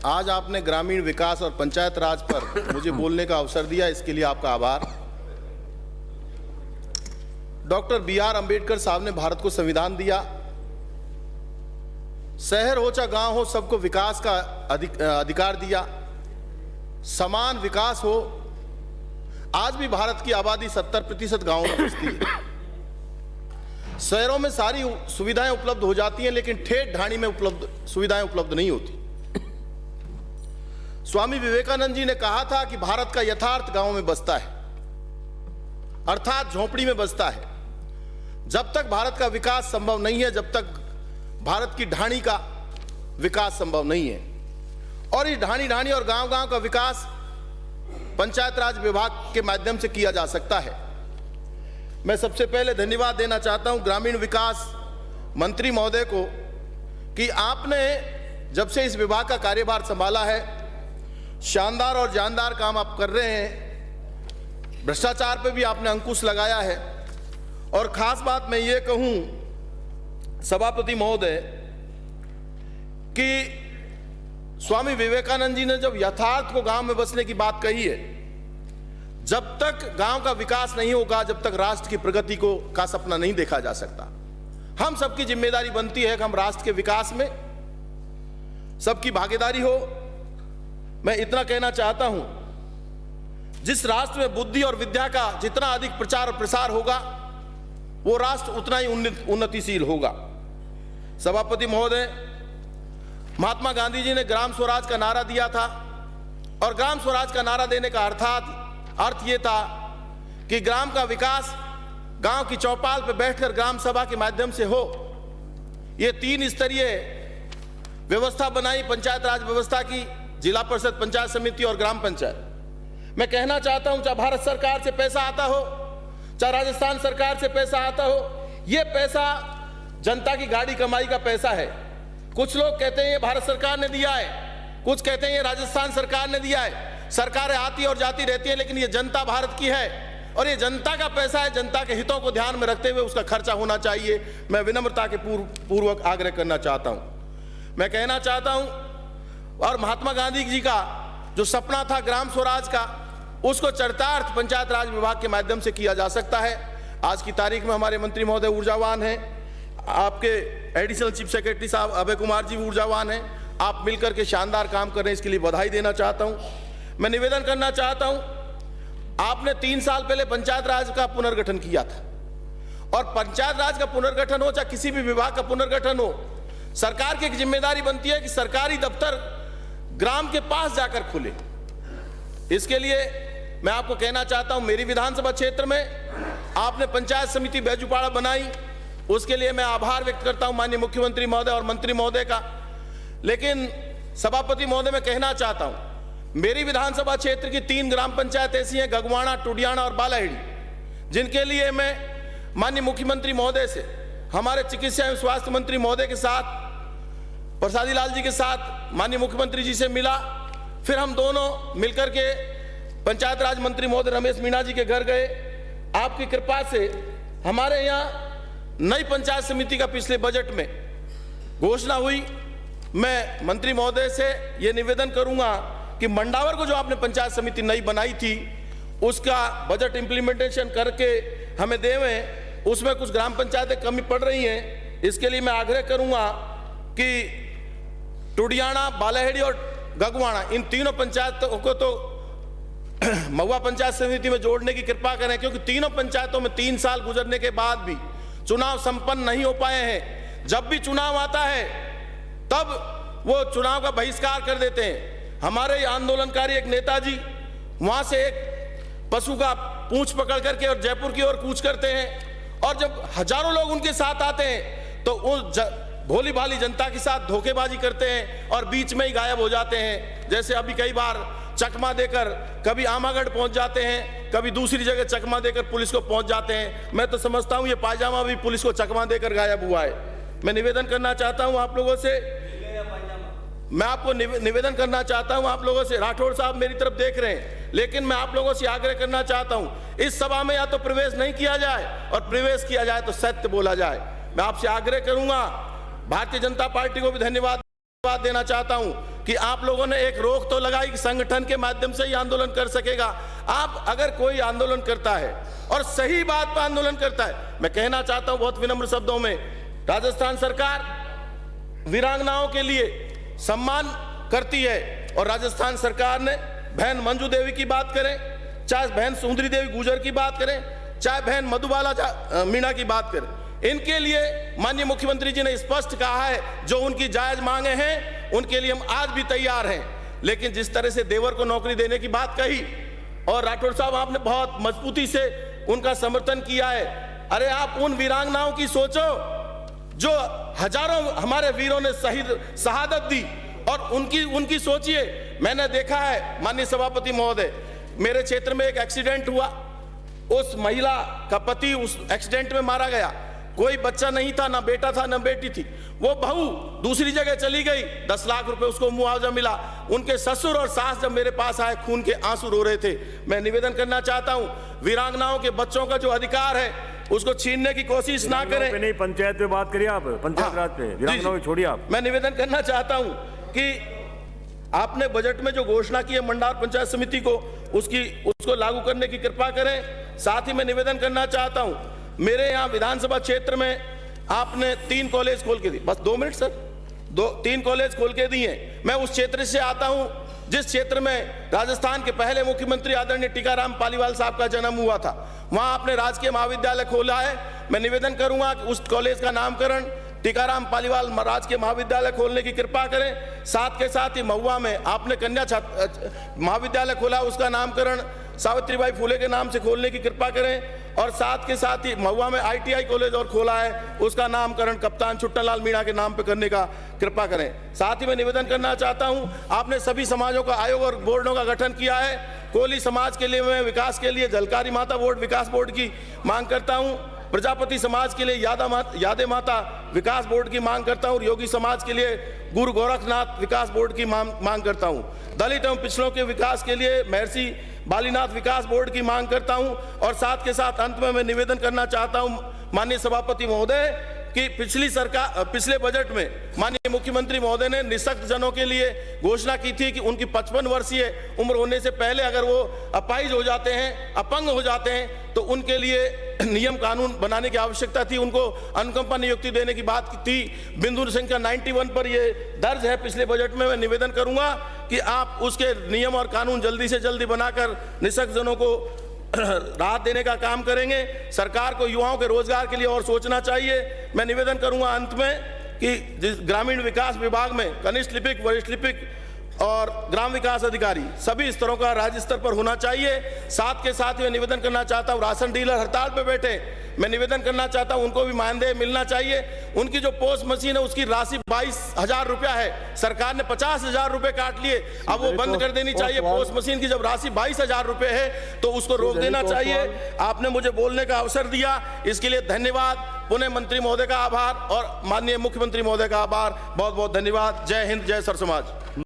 आज आपने ग्रामीण विकास और पंचायत राज पर मुझे बोलने का अवसर दिया, इसके लिए आपका आभार। Doctor B.R. अंबेडकर साहब ने भारत को संविधान दिया। शहर हो चाहे गांव हो, सबको विकास का अधिकार दिया, समान विकास हो। आज भी भारत की आबादी 70% गांवों में बसती है। शहरों में सारी सुविधाएं उपलब्ध हो जाती हैं, लेकिन ठेठ ढाणी में सुविधाएं उपलब्ध नहीं होती। स्वामी विवेकानंद जी ने कहा था कि भारत का यथार्थ गांव में बसता है, अर्थात झोपड़ी में बसता है। जब तक भारत का विकास संभव नहीं है, जब तक भारत की ढाणी का विकास संभव नहीं है। और इस ढाणी और गांव-गांव का विकास पंचायत राज विभाग के माध्यम से किया जा सकता है। मैं सबसे पहले धन्यवाद देना चाहता हूं ग्रामीण विकास मंत्री महोदय को कि आपने जब से इस विभाग का कार्यभार संभाला है, शानदार और जानदार काम आप कर रहे हैं। भ्रष्टाचार पे भी आपने अंकुश लगाया है। और खास बात मैं ये कहूं सभापति महोदय कि स्वामी विवेकानंद जी ने जब यथार्थ को गांव में बसने की बात कही है, जब तक गांव का विकास नहीं होगा, जब तक राष्ट्र की प्रगति का सपना नहीं देखा जा सकता। हम सबकी जिम्मेदारी बनती है कि हम राष्ट्र के विकास में सबकी भागीदारी हो। मैं इतना कहना चाहता हूं, जिस राष्ट्र में बुद्धि और विद्या का जितना अधिक प्रचार और प्रसार होगा, वो राष्ट्र उतना ही उन्नतिशील होगा। सभापति महोदय, महात्मा गांधी जी ने ग्राम स्वराज का नारा दिया था, और ग्राम स्वराज का नारा देने का अर्थ ये था कि ग्राम का विकास गांव की चौपाल पर बैठकर ग्राम सभा के माध्यम से हो। ये 3 स्तरीय व्यवस्था बनाई पंचायत राज व्यवस्था की, जिला परिषद, पंचायत समिति और ग्राम पंचायत। मैं कहना चाहता हूं, चाहे भारत सरकार से पैसा आता हो, चाहे राजस्थान सरकार से पैसा आता हो, यह पैसा जनता की गाड़ी कमाई का पैसा है। कुछ लोग कहते हैं ये भारत सरकार ने दिया है, कुछ कहते हैं ये राजस्थान सरकार ने दिया है। सरकारें आती और जाती रहती हैं, लेकिन ये जनता भारत की है और ये जनता का पैसा है। जनता के हितों को ध्यान में रखते हुए उसका खर्चा होना चाहिए। मैं विनम्रता के पूर्वक आग्रह करना चाहता हूं। मैं कहना चाहता हूं, और महात्मा गांधी जी का जो सपना था ग्राम स्वराज का, उसको चरितार्थ पंचायत राज विभाग के माध्यम से किया जा सकता है। आज की तारीख में हमारे मंत्री महोदय ऊर्जावान हैं, आपके एडिशनल चीफ सेक्रेटरी साहब अभय कुमार जी ऊर्जावान हैं। आप मिलकर के शानदार काम कर रहे हैं, इसके लिए बधाई देना चाहता हूं। मैं निवेदन करना चाहता हूं, आपने 3 साल पहले पंचायत राज का पुनर्गठन किया था, और पंचायत राज का पुनर्गठन हो चाहे किसी भी विभाग का पुनर्गठन हो, सरकार की एक जिम्मेदारी बनती है कि सरकारी दफ्तर ग्राम के पास जाकर खुले। इसके लिए मैं आपको कहना चाहता हूं, मेरी विधानसभा क्षेत्र में आपने पंचायत समिति बैजूपाड़ा बनाई, उसके लिए मैं आभार व्यक्त करता हूं माननीय मुख्यमंत्री महोदय और मंत्री महोदय का। लेकिन सभापति महोदय, मैं कहना चाहता हूं, मेरी विधानसभा क्षेत्र की 3 ग्राम पंचायत ऐसी हैं, गगवाणा, टुडियाना और बालाहेड़ी, जिनके लिए मैं माननीय मुख्यमंत्री महोदय से, हमारे चिकित्सा एवं स्वास्थ्य मंत्री महोदय के साथ, प्रसादी लाल जी के साथ माननीय मुख्यमंत्री जी से मिला। फिर हम दोनों मिलकर के पंचायत राज मंत्री महोदय रमेश मीणा जी के घर गए। आपकी कृपा से हमारे यहाँ नई पंचायत समिति का पिछले बजट में घोषणा हुई। मैं मंत्री महोदय से ये निवेदन करूंगा कि मंडावर को जो आपने पंचायत समिति नई बनाई थी, उसका बजट इंप्लीमेंटेशन करके हमें देवें। उसमें कुछ ग्राम पंचायतें कमी पड़ रही हैं। इसके लिए मैं आग्रह करूंगा कि टुडियाना, बालाहेड़ी और गगवाणा, इन तीनों पंचायतों को तो महुआ पंचायत समिति में जोड़ने की कृपा करें, क्योंकि तीनों पंचायतों में 3 साल गुजरने के बाद भी चुनाव संपन्न नहीं हो पाए हैं। जब भी चुनाव आता है तब वो चुनाव का बहिष्कार कर देते हैं। हमारे आंदोलनकारी एक नेताजी वहां से एक पशु का पूंछ पकड़ करके और जयपुर की ओर कूच करते हैं, और जब हजारों लोग उनके साथ आते हैं तो उस भोली भाली जनता के साथ धोखेबाजी करते हैं और बीच में ही गायब हो जाते हैं। जैसे अभी कई बार चकमा देकर कभी आमागढ़ पहुंच जाते हैं, कभी दूसरी जगह चकमा देकर पुलिस को पहुंच जाते हैं। मैं तो समझता हूं ये पायजामा भी पुलिस को चकमा देकर गायब हुआ है। मैं निवेदन करना चाहता हूं आप लोगों से, मैं आपको निवेदन करना चाहता हूं आप लोगों से, राठौड़ साहब मेरी तरफ देख रहे हैं, लेकिन मैं आप लोगों से आग्रह करना चाहता हूं, इस सभा में या तो प्रवेश नहीं किया जाए और प्रवेश किया जाए तो सत्य बोला जाए। मैं आपसे आग्रह करूंगा, भारतीय जनता पार्टी को भी धन्यवाद देना चाहता हूं कि आप लोगों ने एक रोक तो लगाई कि संगठन के माध्यम से ही आंदोलन कर सकेगा। आप अगर कोई आंदोलन करता है और सही बात पर आंदोलन करता है, मैं कहना चाहता हूं बहुत विनम्र शब्दों में, राजस्थान सरकार वीरांगनाओं के लिए सम्मान करती है और राजस्थान सरकार ने बहन मंजू देवी की बात करें, चाहे बहन सुंदरी देवी गुर्जर की बात करें, चाहे बहन मधुबाला मीणा की बात करें, इनके लिए माननीय मुख्यमंत्री जी ने स्पष्ट कहा है जो उनकी जायज मांगे हैं उनके लिए हम आज भी तैयार हैं। लेकिन जिस तरह से देवर को नौकरी देने की बात कही और राठौड़ साहब आपने बहुत मजबूती से उनका समर्थन किया है, अरे आप उन वीरांगनाओं की सोचो जो हजारों हमारे वीरों ने शहादत दी और उनकी सोचिए। मैंने देखा है माननीय सभापति महोदय, मेरे क्षेत्र में एक एक्सीडेंट हुआ, उस महिला का पति उस एक्सीडेंट में मारा गया, कोई बच्चा नहीं था, ना बेटा था ना बेटी थी, वो बहू दूसरी जगह चली गई, 10 लाख रुपए उसको मुआवजा मिला। उनके ससुर और सास जब मेरे पास आए खून के आंसू रो रहे थे। मैं निवेदन करना चाहता हूं वीरांगनाओं के बच्चों का जो अधिकार है उसको छीनने की कोशिश ना करें। नहीं, पंचायत पे बात करिए आप, पंचायत राज पे, वीरांगनाओं छोड़िए आप। मैं निवेदन करना चाहता हूं कि आपने बजट में जो घोषणा की है मंडार पंचायत समिति को उसको लागू करने की कृपा करें। साथ ही मैं निवेदन करना चाहता हूं, मेरे यहाँ विधानसभा क्षेत्र में आपने 3 कॉलेज खोल के दिए, बस 2 मिनट सर, 3 कॉलेज खोल के दिए। मैं उस क्षेत्र से आता हूं जिस क्षेत्र में राजस्थान के पहले मुख्यमंत्री आदरणीय टीकाराम पालीवाल साहब का जन्म हुआ था, वहां आपने राजकीय महाविद्यालय खोला है। मैं निवेदन करूंगा कि उस कॉलेज का नामकरण टीकाराम पालीवाल राजकीय महाविद्यालय खोलने की कृपा करें। साथ के साथ ही महुआ में आपने कन्या महाविद्यालय खोला, उसका नामकरण सावित्रीबाई फुले के नाम से खोलने की कृपा करें। और साथ के साथ ही महुआ में ITI कॉलेज और खोला है, उसका नामकरण कप्तान छुट्टनलाल मीणा के नाम पे करने का कृपा करें। साथ ही मैं निवेदन करना चाहता हूं, आपने सभी समाजों का आयोग और बोर्डों का गठन किया है। कोली समाज के लिए मैं विकास के लिए जलकारी माता बोर्ड विकास बोर्ड की मांग करता हूं, प्रजापति समाज के लिए यादे माता विकास बोर्ड की मांग करता हूं, योगी समाज के लिए गुरु गोरखनाथ विकास बोर्ड की मांग करता हूं, दलित एवं पिछड़ों के विकास के लिए महर्षि बालीनाथ विकास बोर्ड की मांग करता हूं। और साथ के साथ अंत में मैं निवेदन करना चाहता हूं माननीय सभापति महोदय कि पिछले बजट में माननीय मुख्यमंत्री महोदय ने निःशक्त जनों के लिए घोषणा की थी कि उनकी 55 वर्षीय उम्र होने से पहले अगर वो अपाहिज हो जाते हैं, अपंग हो जाते हैं, तो उनके लिए नियम कानून बनाने की आवश्यकता थी, उनको अनुकंपा नियुक्ति देने की बात थी। बिंदु संख्या 91 पर ये दर्ज है पिछले बजट में। मैं निवेदन करूंगा कि आप उसके नियम और कानून जल्दी से जल्दी बनाकर निःशक्त जनों को राहत देने का काम करेंगे। सरकार को युवाओं के रोजगार के लिए और सोचना चाहिए। मैं निवेदन करूंगा अंत में कि ग्रामीण विकास विभाग में कनिष्ठ लिपिक, वरिष्ठ लिपिक और ग्राम विकास अधिकारी सभी स्तरों का राज्य स्तर पर होना चाहिए। साथ के साथ मैं निवेदन करना चाहता हूं, राशन डीलर हड़ताल पे बैठे, मैं निवेदन करना चाहता हूं उनको भी मानदेय मिलना चाहिए। उनकी जो पोस्ट मशीन है उसकी राशि 22,000 रुपया है, सरकार ने 50,000 रुपए काट लिए, अब वो बंद कर देनी चाहिए। पोस्ट मशीन की जब राशि 22,000 रुपए है तो उसको रोक देना चाहिए। आपने मुझे बोलने का अवसर दिया, इसके लिए धन्यवाद। पुनः मंत्री महोदय का आभार और माननीय मुख्यमंत्री महोदय का आभार। बहुत बहुत धन्यवाद। जय हिंद, जय सर समाज।